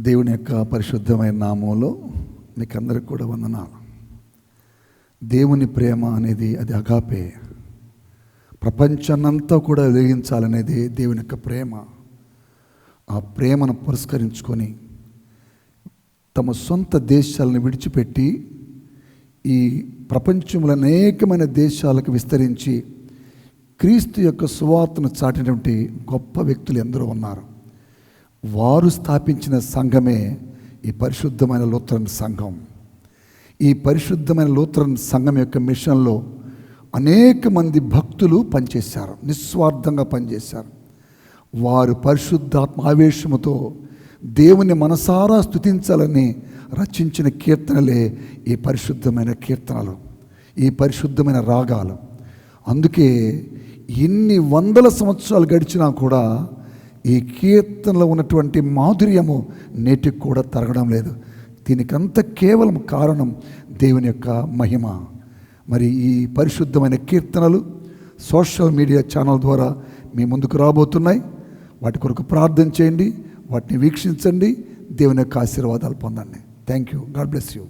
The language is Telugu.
దేవుని యొక్క పరిశుద్ధమైన నామంలో మీకు అందరికి కూడా వందనాలు. దేవుని ప్రేమ అనేది అది అగాపే. ప్రపంచాన్నంతా కూడా వెలిగించాలనేది దేవుని యొక్క ప్రేమ. ఆ ప్రేమను పురస్కరించుకొని తమ సొంత దేశాలను విడిచిపెట్టి ఈ ప్రపంచంలో అనేకమైన దేశాలకు విస్తరించి క్రీస్తు యొక్క సువార్తను చాటినటువంటి గొప్ప వ్యక్తులు ఎందరో ఉన్నారు. వారు స్థాపించిన సంఘమే ఈ పరిశుద్ధమైన లూథరన్ సంఘం. ఈ పరిశుద్ధమైన లూథరన్ సంఘం యొక్క మిషన్లో అనేక మంది భక్తులు పనిచేశారు, నిస్వార్థంగా పనిచేశారు. వారు పరిశుద్ధాత్మ ఆవేశముతో దేవుని మనసారా స్తుతించాలని రచించిన కీర్తనలే ఈ పరిశుద్ధమైన కీర్తనలు, ఈ పరిశుద్ధమైన రాగాలు. అందుకే ఎన్ని వందల సంవత్సరాలు గడిచినా కూడా ఈ కీర్తనలో ఉన్నటువంటి మాధుర్యము నేటికి కూడా తరగడం లేదు. దీనికంత కేవలం కారణం దేవుని యొక్క మహిమ. మరి ఈ పరిశుద్ధమైన కీర్తనలు సోషల్ మీడియా ఛానల్ ద్వారా మీ ముందుకు రాబోతున్నాయి. వాటి కొరకు ప్రార్థన చేయండి, వాటిని వీక్షించండి, దేవుని యొక్క ఆశీర్వాదాలు పొందండి. Thank you. God bless you.